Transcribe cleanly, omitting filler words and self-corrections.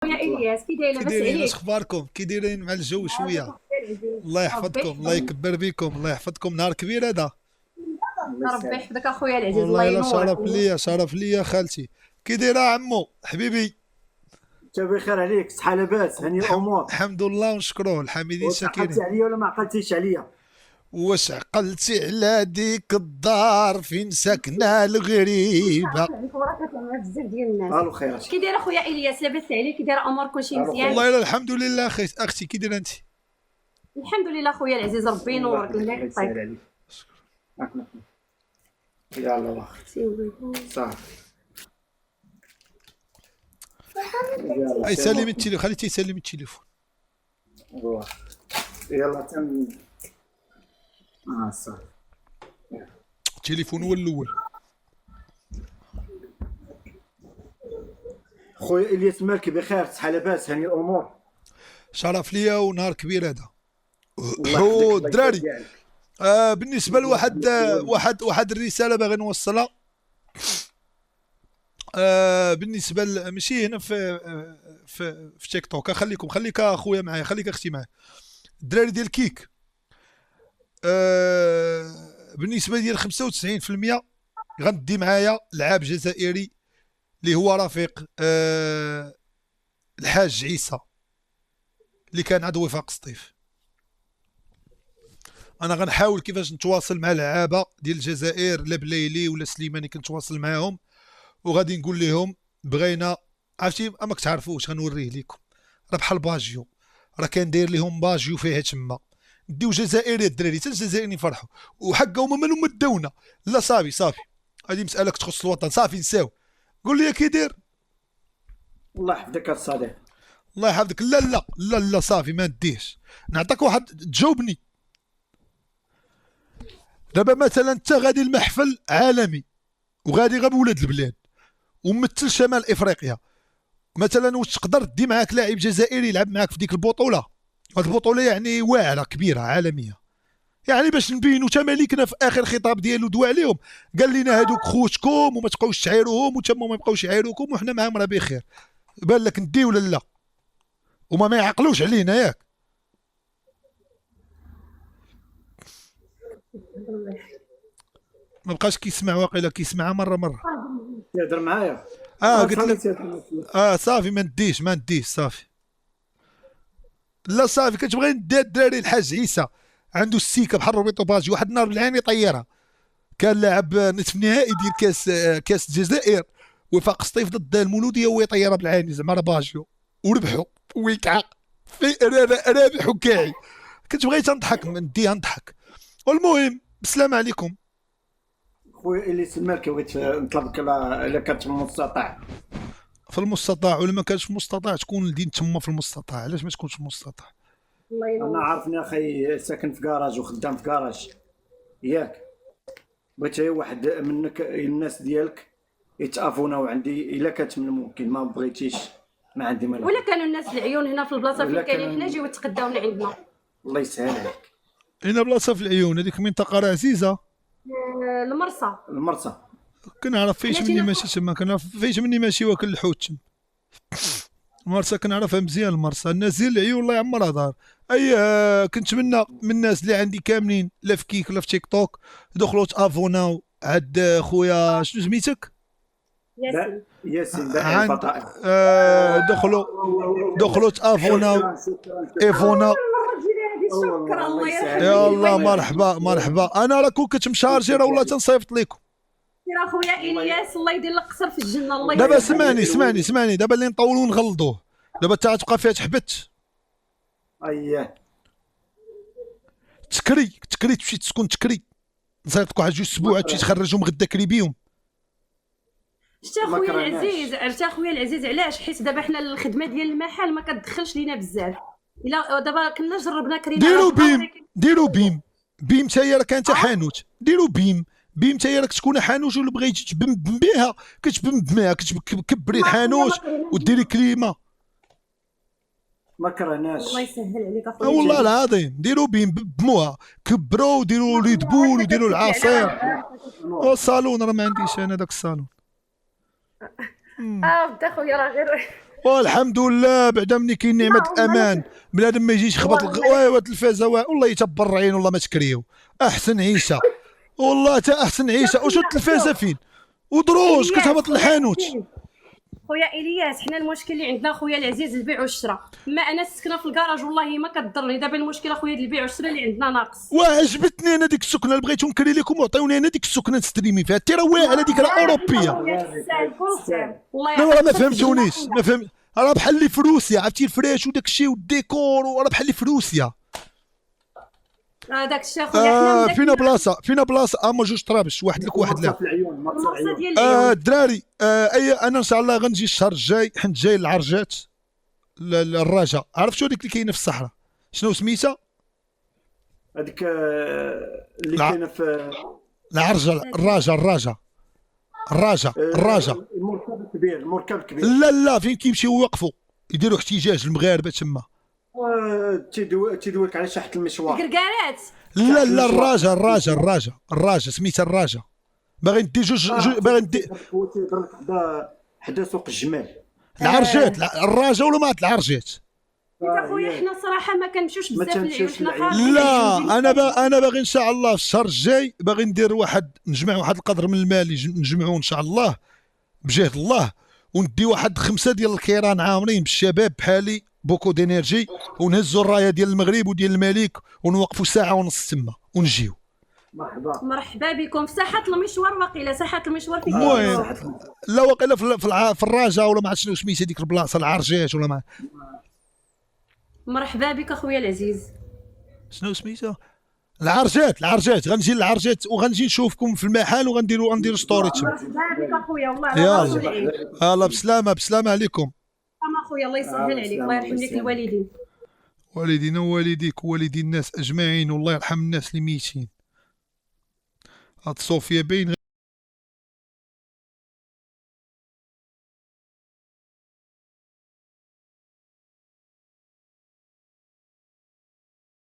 يا الياس كي دايره كي بس دايرين؟ اش عليك. اخباركم؟ كي دايرين مع الجو شويه؟ الله ربي يحفظكم، الله يحفظك. يكبر بكم، الله يحفظكم. نهار كبير هذا. ربي يحفظك اخويا العزيز، الله والله الا ينورك. شرف ليا، شرف ليا خالتي. كي دايره عمو حبيبي؟ انت بخير عليك؟ صحه لاباس؟ هاني الامور؟ الحمد لله ونشكروه، الحميدين واش عقلتي الشاكرين. عليا ولا ما عقلتيش عليا؟ واش عقلتي على ديك الدار فين ساكنه الغريبه؟ بزاف ديال الناس. الو خير كي داير اخويا الياس؟ لاباس عليك؟ كي داير امور كلشي مزيان؟ والله الا الحمد لله. اختي كي دايره انت؟ الحمد لله اخويا العزيز، ربي ينورك. الله يسهل يحفظك. عليك. يلا واخا صافي. اي سلم التليفون، خليتي يسلم التليفون. يلا تم. صافي. التليفون هو الاول. خويا الياس مالك؟ بخير؟ صحه لاباس؟ هاني الامور؟ شرف ليا ونهار كبير هذا. الله يحفظك، هو الله الدراري يسعدك. بالنسبه لواحد واحد الرساله باغي نوصلها. بالنسبه ماشي هنا في تيك توك. خليك اخويا معايا، خليك اختي معايا. الدراري ديال كيك، بالنسبه ديال 95% غندي معايا لعاب جزائري اللي هو رفيق الحاج عيسى اللي كان عضو وفاق سطيف. انا غنحاول كيفاش نتواصل مع لعابه ديال الجزائر، لا بليلي ولا سليماني كنتواصل معاهم، وغادي نقول لهم بغينا. عرفتي اماك تعرفوش، غنوريه لكم. راه بحال باجيو، راه كان داير لهم باجيو فيها تما. نديو جزائري الدراري، حتى الجزائريين يفرحوا، وحقا هما مالهم مداونا. لا صافي هذه مساله تخص الوطن، صافي نساو. قول لي كي داير؟ الله يحفظك الصديق. الله يحفظك. لا صافي ما نديهش. نعطيك واحد تجاوبني. دابا مثلا انت غادي المحفل عالمي، وغادي غير بولاد البلاد، وممثل شمال افريقيا، مثلا واش تقدر دي معاك لاعب جزائري يلعب معاك في ديك البطوله؟ هاد البطوله يعني واعره كبيره عالميه، يعني باش نبينوا. تا مالكنا في اخر خطاب ديالو دوا عليهم، قال لنا هادوك خوتكم وما تبقاوش تعايروهم، وتما ما يبقاوش يعايروكم، وحنا معاهم راه بخير. بان لك ندي ولا لا؟ وما ما يعقلوش علينا ياك؟ ما بقاش كيسمع، واقيلا كيسمعها مره. تهضر معايا؟ قلت لك صافي ما نديش صافي. لا صافي كتبغي ندي الدراري الحاج عيسى عنده السيكه بحال روبيتو باجي. واحد النهار بالعين يطيرها، كان لاعب نصف نهائي ديال كاس الجزائر وفاق سطيف ضد المولوديه، وهو يطيرها بالعين زعما باجيو، وربحوا ويكعق في رابح وكاعي. كتبغي تنضحك نديها نضحك. والمهم بالسلامه عليكم. خويا الياس مالك؟ بغيت نطلبك الا كانت مستطاع. في المستطاع، ولا ما كانش في المستطاع تكون الدين تما في المستطاع. علاش ما تكونش في المستطاع؟ الله انا ينورك. عارفني اخي ساكن في كراج وخدام في كراج ياك. بغيت غير واحد منك الناس ديالك يتافوناو عندي الا كانت من الممكن. ما بغيتيش ما عندي مانع. ولا كانوا الناس العيون هنا في البلاصه فين ولا كاينين كان- حنا جيو تقداونا عندنا. الله يسهل عليك. هنا بلاصه في العيون، هذيك منطقه راه عزيزه. المرصه. المرسى. كنعرف فايش حنا مني جينا ماشي تما، كنعرف فايش مني ماشي واكل الحوت تما. المرسى كنعرفها مزيان. المرسى الناس ديال العيون الله يعمرها دار. اي كنتمنى من الناس اللي عندي كاملين، لا في كيك ولا في تيك توك، دخلوا تافوناو عند خويا شنو سميتك؟ ياسين. ياسين باقي عند الفضائل. دخلوا تافوناو ايفونا. شكرا الله يرحمك. يا الله مرحبا. انا راه كون كنت مشارجي راه والله تنصيفط لكم. يا خويا الياس الله يدير لك قصر في الجنه. الله دابا يرحمك. سمعني دابا اللي نطولوا ونغلظوه. دابا انت غتبقى فيها تحبت اييه تكري تمشي تسكن تكري، نصيفطك واحد 2 سبوعات تمشي تخرجهم غدا كري بيهم. شتا ما خويا كرهناش. العزيز، عرفتي اخويا العزيز علاش؟ حيت دابا حنا الخدمه ديال المحل ما كتدخلش لينا بزاف. الا دابا كنا جربنا كرينا ديروا بيم تا هي راه كانت حانوت. ديروا بيم تا هي راك تكون حانوت، ولا بغيتي تبم بها كتبم بها، كتكبري الحانوت وديري كليمه. ما كرهناش. الله يسهل عليك اخويا والله العظيم ديروا بيم بموها، كبروا وديروا ريد بول وديروا العصير. والصالون راه ما عنديش انا داك الصالون. بدا خويا راه غير والحمد لله بعدا ملي كاين نعمه الامان بنادم ما يجيش يخبط واه التلفازه والله يتبرعين والله ما تكريو احسن عيشه والله تا احسن عيشه. وشو التلفازه فين ودروج كتهبط للحانوت. خويا الياس حنا المشكل اللي عندنا خويا العزيز البيع والشراء. ما انا ساكنه في الكراج والله ما كضرني دابا المشكله خويا ديال البيع والشراء اللي عندنا ناقص. وعجبتني انا ديك السكنه اللي بغيتو نكري لكم وعطيوني انا ديك السكنه نستريمي فيها تي راه واعره ديك راه اوروبيه. لا راه ما فهمتونيش ما فهم راه بحال اللي في روسيا عرفتي الفراش وداك الشيء والديكور وراه بحال اللي في روسيا. داك الشيء خويا حنا فينا بلاصه اما جوج طرابش واحد لك واحد لا. في العيون المقصه ديال العيون. الدراري اي انا ان شاء الله غنجي الشهر الجاي حنت جاي العرجات الراجه. عرفت شو ديك اللي كاينه في الصحراء شنو سميتها؟ هذيك اللي كاينه في العرجه الراجه المركب الكبير لا فين كيمشيو يوقفوا يديروا احتجاج المغاربه تما. تيدويك على شحت المشوار. كركارات. لا الراجه سميتها الراجه. باغي ندي جوج باغي ندي حدا سوق الجمال. العرجات الراجه ولا ما العرجات. انت خويا حنا صراحه ما كنمشيوش بزاف للعيون حنا لا انا باغي ان شاء الله في الشهر الجاي باغي ندير نجمع واحد القدر من المال نجمعوه ان شاء الله بجهد الله وندي واحد 5 ديال الكيران عامرين بالشباب بحالي بوكو دينيرجي ونهزوا الرايه ديال المغرب وديال الملك ونوقفوا ساعه ونص تما ونجيو. مرحبا بكم في ساحه المشوار. واقيلا ساحه المشوار فين المهم لا واقيلا في الراجه ولا ما عرفت شنو سميتها ديك البلاصه العرجات ولا ما. مرحبا بك اخويا العزيز. شنو سميتها؟ العرجات غنجي للعرجات وغنجي نشوفكم في المحل وغنديروا ستوري تما. مرحبا بك اخويا والله يلا بسلامه عليكم. اخويا الله يسهل عليك الله يرحم لك الوالدين. والدينا ووالديك ووالدي الناس اجمعين والله يرحم الناس اللي ميتين. هاد صوفيا باين